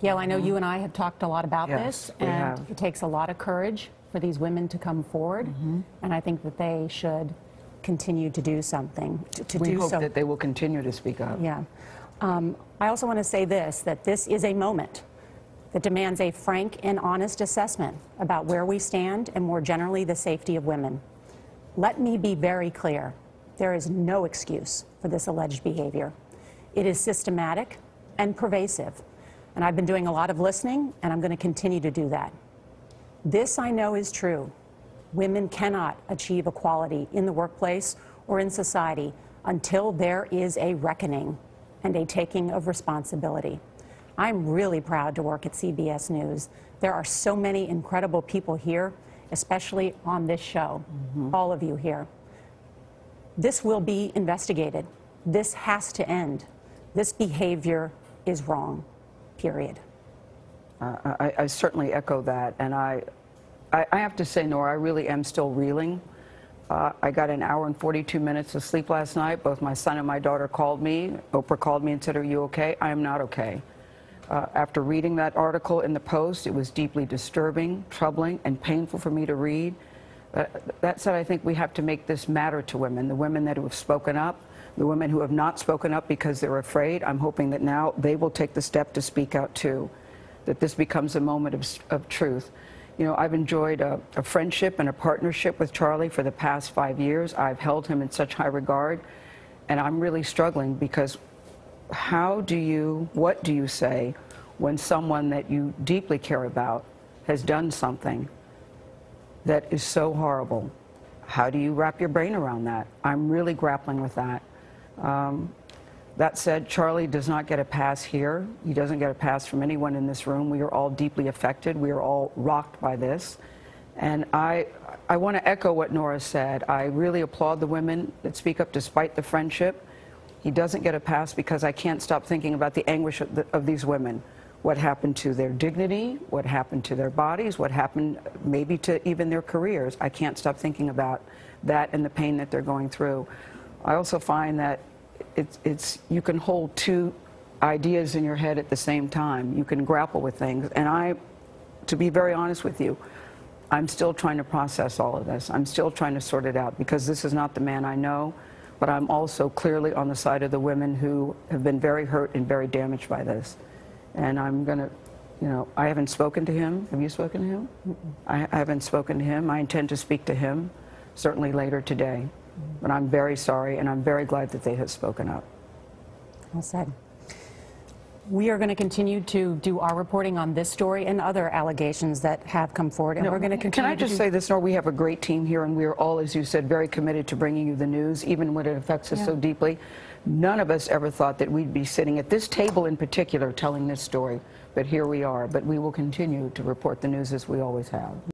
Gayle, I know you and I have talked a lot about this, we and have. it takes a lot of courage for these women to come forward, and I think that they should continue to do something. We hope that they will continue to speak up. Yeah. I also want to say this, that this is a moment that demands a frank and honest assessment about where we stand and, more generally, the safety of women. Let me be very clear. There is no excuse for this alleged behavior. It is systematic and pervasive, and I've been doing a lot of listening, and I'm going to continue to do that. This I know is true. Women cannot achieve equality in the workplace or in society until there is a reckoning and a taking of responsibility. I'm really proud to work at CBS News. There are so many incredible people here, especially on this show, all of you here. This will be investigated. This has to end. This behavior is wrong, period. I certainly echo that, and I have to say, Norah, I really am still reeling. I got an hour and 42 minutes of sleep last night. Both my son and my daughter called me. Oprah called me and said, "Are you okay?" I am not okay. After reading that article in the Post, it was deeply disturbing, troubling, and painful for me to read. That said, I think we have to make this matter to women, the women that have spoken up, the women who have not spoken up because they're afraid. I'm hoping that now they will take the step to speak out too, that this becomes a moment of truth. You know, I've enjoyed a friendship and a partnership with Charlie for the past 5 years. I've held him in such high regard, and I'm really struggling because what do you say when someone that you deeply care about has done something that is so horrible? How do you wrap your brain around that? I'm really grappling with that. That said, Charlie does not get a pass here. He doesn't get a pass from anyone in this room. We are all deeply affected. We are all rocked by this. And I want to echo what Norah said. I really applaud the women that speak up despite the friendship. He doesn't get a pass because I can't stop thinking about the anguish of these women. What happened to their dignity, what happened to their bodies, what happened maybe to even their careers. I can't stop thinking about that and the pain that they're going through. I also find that you can hold two ideas in your head at the same time. You can grapple with things. And to be very honest with you, I'm still trying to process all of this. I'm still trying to sort it out because this is not the man I know, but I'm also clearly on the side of the women who have been very hurt and very damaged by this. And I'm going to, you know, I haven't spoken to him. Have you spoken to him? I haven't spoken to him. I intend to speak to him, certainly later today. But I'm very sorry, and I'm very glad that they have spoken up. Well said. We are going to continue to do our reporting on this story and other allegations that have come forward, and we're going to continue. Can I just say this, Norah? We have a great team here, and we are all, as you said, very committed to bringing you the news, even when it affects us so deeply. None of us ever thought that we'd be sitting at this table in particular telling this story, but here we are. But we will continue to report the news as we always have.